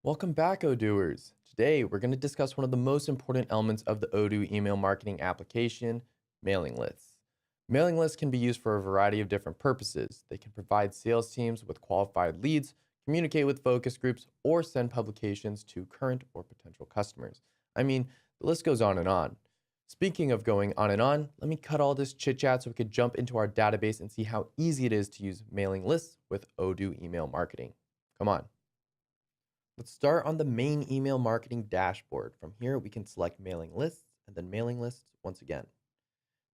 Welcome back, Odooers. Today, we're going to discuss one of the most important elements of the Odoo email marketing application, mailing lists. Mailing lists can be used for a variety of different purposes. They can provide sales teams with qualified leads, communicate with focus groups, or send publications to current or potential customers. I mean, the list goes on and on. Speaking of going on and on, let me cut all this chit chat so we could jump into our database and see how easy it is to use mailing lists with Odoo email marketing. Come on. Let's start on the main email marketing dashboard. From here, we can select mailing lists and then mailing lists once again.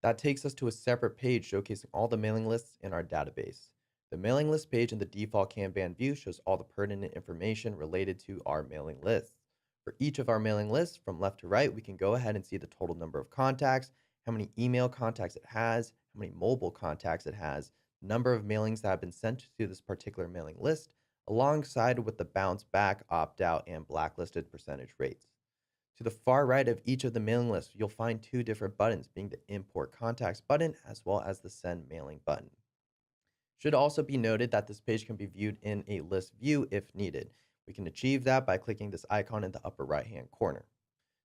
That takes us to a separate page showcasing all the mailing lists in our database. The mailing list page in the default Kanban view shows all the pertinent information related to our mailing lists. For each of our mailing lists, from left to right, we can go ahead and see the total number of contacts, how many email contacts it has, how many mobile contacts it has, number of mailings that have been sent to this particular mailing list, alongside with the bounce back, opt out, and blacklisted percentage rates. To the far right of each of the mailing lists, you'll find two different buttons, being the Import Contacts button as well as the Send Mailing button. Should also be noted that this page can be viewed in a list view if needed. We can achieve that by clicking this icon in the upper right hand corner.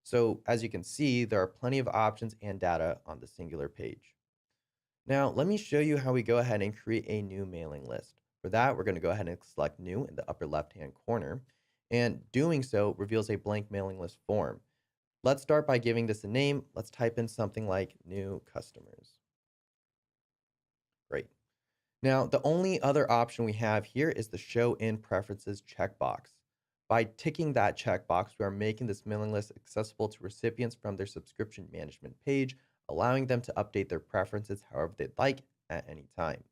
So as you can see, there are plenty of options and data on the singular page. Now, let me show you how we go ahead and create a new mailing list. For that, we're going to go ahead and select New in the upper left-hand corner, and doing so reveals a blank mailing list form. Let's start by giving this a name. Let's type in something like New Customers. Great. Now, the only other option we have here is the Show in Preferences checkbox. By ticking that checkbox, we are making this mailing list accessible to recipients from their subscription management page, allowing them to update their preferences however they'd like at any time.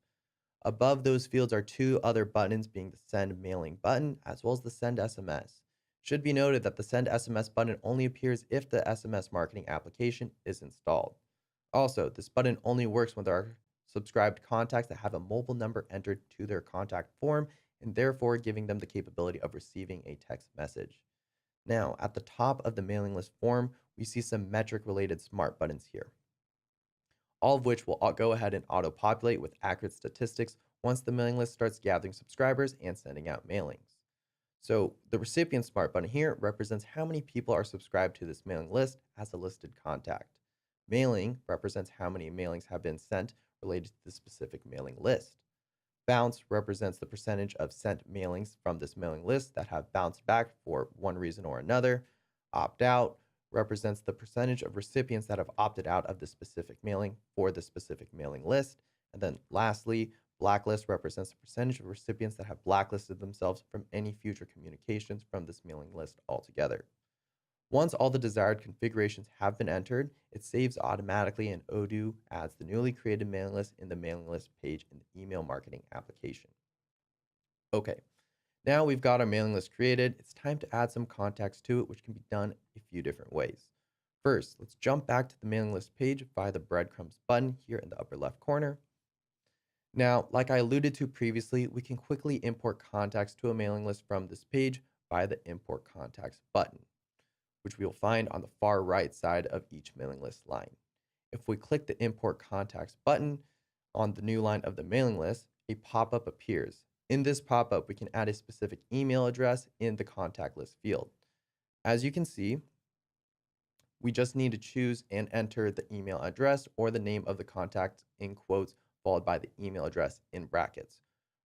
Above those fields are two other buttons, being the Send Mailing button as well as the Send SMS. Should be noted that the Send SMS button only appears if the SMS marketing application is installed. Also, this button only works when there are subscribed contacts that have a mobile number entered to their contact form, and therefore giving them the capability of receiving a text message. Now, at the top of the mailing list form, we see some metric related smart buttons here, all of which will go ahead and auto-populate with accurate statistics once the mailing list starts gathering subscribers and sending out mailings. So the recipient smart button here represents how many people are subscribed to this mailing list as a listed contact. Mailing represents how many mailings have been sent related to the specific mailing list. Bounce represents the percentage of sent mailings from this mailing list that have bounced back for one reason or another. Opt out represents the percentage of recipients that have opted out of the specific mailing for the specific mailing list. And then lastly, blacklist represents the percentage of recipients that have blacklisted themselves from any future communications from this mailing list altogether. Once all the desired configurations have been entered, it saves automatically, and Odoo adds the newly created mailing list in the mailing list page in the email marketing application. Okay, now we've got our mailing list created. It's time to add some context to it, which can be done a few different ways. First, let's jump back to the mailing list page via the breadcrumbs button here in the upper left corner. Now, like I alluded to previously, we can quickly import contacts to a mailing list from this page via the Import Contacts button, which we will find on the far right side of each mailing list line. If we click the Import Contacts button on the new line of the mailing list, a pop-up appears. In this pop-up, we can add a specific email address in the contact list field. As you can see, we just need to choose and enter the email address or the name of the contact in quotes, followed by the email address in brackets.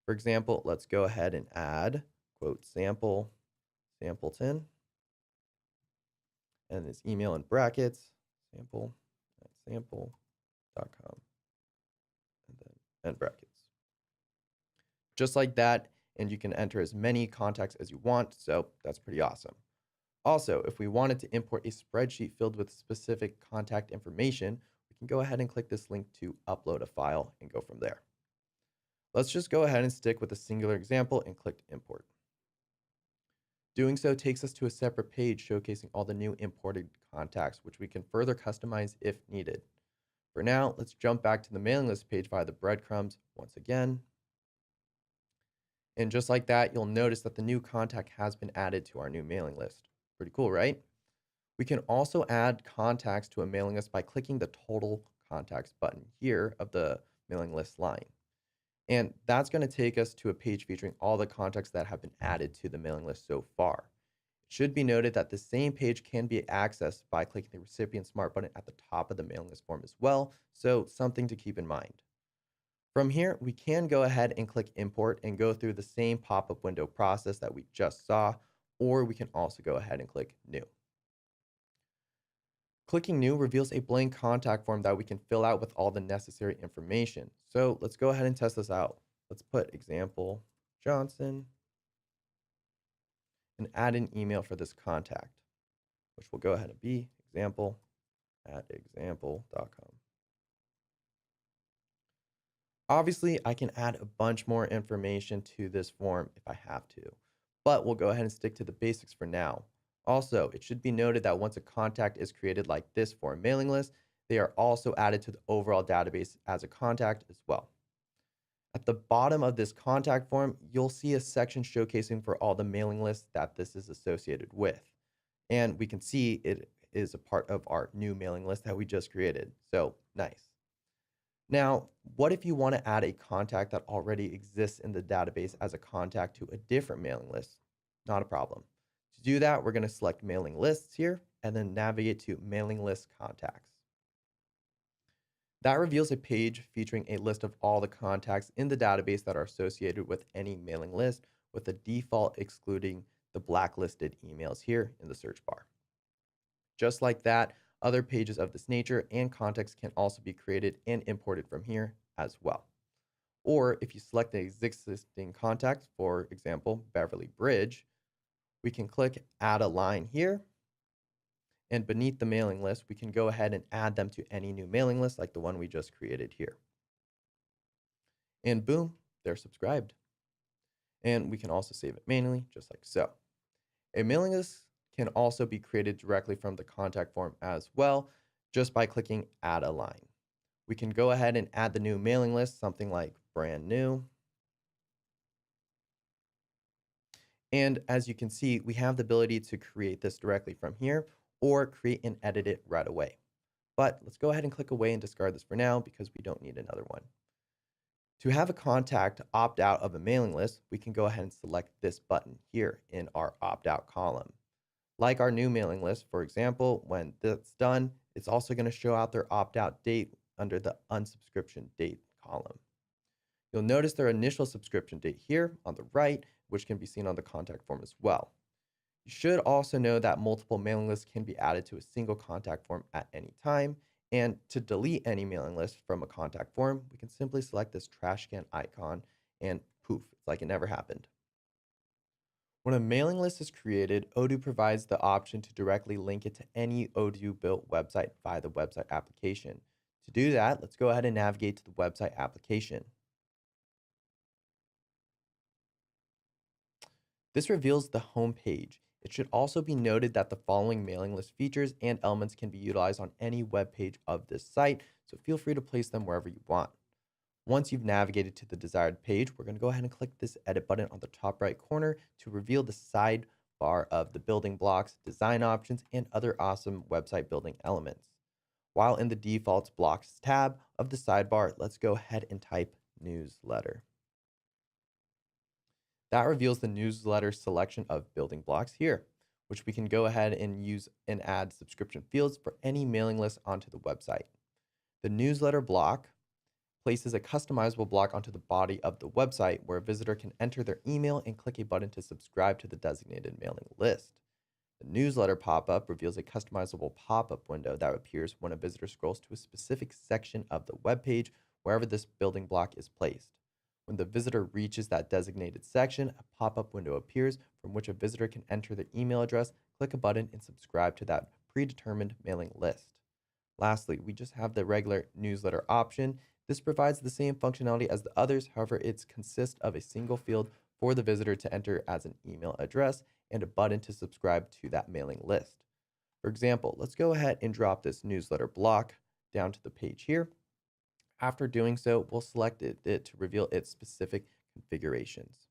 For example, let's go ahead and add, quote, Sampleton, and this email in brackets, sample@sample.com, and then end brackets. Just like that, and you can enter as many contacts as you want, so that's pretty awesome. Also, if we wanted to import a spreadsheet filled with specific contact information, we can go ahead and click this link to upload a file and go from there. Let's just go ahead and stick with a singular example and click import. Doing so takes us to a separate page showcasing all the new imported contacts, which we can further customize if needed. For now, let's jump back to the mailing list page via the breadcrumbs once again. And just like that, you'll notice that the new contact has been added to our new mailing list. Pretty cool, right? We can also add contacts to a mailing list by clicking the Total Contacts button here of the mailing list line. And that's going to take us to a page featuring all the contacts that have been added to the mailing list so far. It should be noted that the same page can be accessed by clicking the recipient smart button at the top of the mailing list form as well, so something to keep in mind. From here, we can go ahead and click import and go through the same pop-up window process that we just saw, or we can also go ahead and click new. Clicking new reveals a blank contact form that we can fill out with all the necessary information. So let's go ahead and test this out. Let's put example Johnson and add an email for this contact, which will go ahead and be example@example.com. Obviously, I can add a bunch more information to this form if I have to, but we'll go ahead and stick to the basics for now. Also, it should be noted that once a contact is created like this for a mailing list, they are also added to the overall database as a contact as well. At the bottom of this contact form, you'll see a section showcasing for all the mailing lists that this is associated with. And we can see it is a part of our new mailing list that we just created. So nice. Now, what if you want to add a contact that already exists in the database as a contact to a different mailing list? Not a problem. To do that, we're going to select mailing lists here and then navigate to mailing list contacts. That reveals a page featuring a list of all the contacts in the database that are associated with any mailing list, with the default excluding the blacklisted emails here in the search bar. Just like that, other pages of this nature and context can also be created and imported from here as well. Or if you select the existing contact, for example, Beverly Bridge, we can click add a line here. And beneath the mailing list, we can go ahead and add them to any new mailing list like the one we just created here. And boom, they're subscribed. And we can also save it manually, just like so. A mailing list can also be created directly from the contact form as well, just by clicking add a line. We can go ahead and add the new mailing list, something like brand new. And as you can see, we have the ability to create this directly from here or create and edit it right away. But let's go ahead and click away and discard this for now because we don't need another one. To have a contact opt out of a mailing list, we can go ahead and select this button here in our opt out column. Like our new mailing list, for example, when that's done, it's also going to show out their opt out date under the unsubscription date column. You'll notice their initial subscription date here on the right, which can be seen on the contact form as well. You should also know that multiple mailing lists can be added to a single contact form at any time. And to delete any mailing list from a contact form, we can simply select this trash can icon and poof, it's like it never happened. When a mailing list is created, Odoo provides the option to directly link it to any Odoo built website via the website application. To do that, let's go ahead and navigate to the website application. This reveals the home page. It should also be noted that the following mailing list features and elements can be utilized on any web page of this site, so feel free to place them wherever you want. Once you've navigated to the desired page, we're going to go ahead and click this edit button on the top right corner to reveal the sidebar of the building blocks, design options, and other awesome website building elements. While in the defaults blocks tab of the sidebar, let's go ahead and type newsletter. That reveals the newsletter selection of building blocks here, which we can go ahead and use and add subscription fields for any mailing list onto the website. The newsletter block places a customizable block onto the body of the website where a visitor can enter their email and click a button to subscribe to the designated mailing list. The newsletter pop-up reveals a customizable pop-up window that appears when a visitor scrolls to a specific section of the web page wherever this building block is placed. When the visitor reaches that designated section, a pop-up window appears from which a visitor can enter their email address, click a button, and subscribe to that predetermined mailing list. Lastly, we just have the regular newsletter option. This provides the same functionality as the others, however, it consists of a single field for the visitor to enter as an email address and a button to subscribe to that mailing list. For example, let's go ahead and drop this newsletter block down to the page here. After doing so, we'll select it to reveal its specific configurations.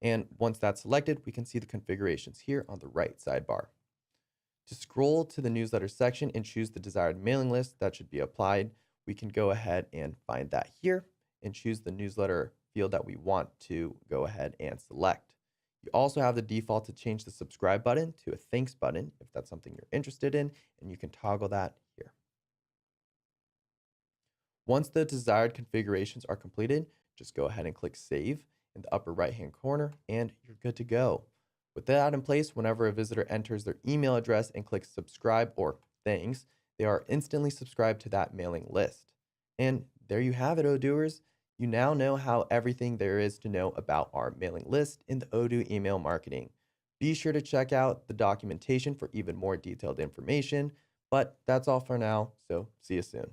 And once that's selected, we can see the configurations here on the right sidebar. To scroll to the newsletter section and choose the desired mailing list that should be applied, we can go ahead and find that here and choose the newsletter field that we want to go ahead and select. You also have the default to change the subscribe button to a thanks button if that's something you're interested in, and you can toggle that here. Once the desired configurations are completed, just go ahead and click Save in the upper right-hand corner, and you're good to go. With that in place, whenever a visitor enters their email address and clicks subscribe or thanks, they are instantly subscribed to that mailing list. And there you have it, Odooers. You now know how everything there is to know about our mailing list in the Odoo email marketing. Be sure to check out the documentation for even more detailed information. But that's all for now, so see you soon.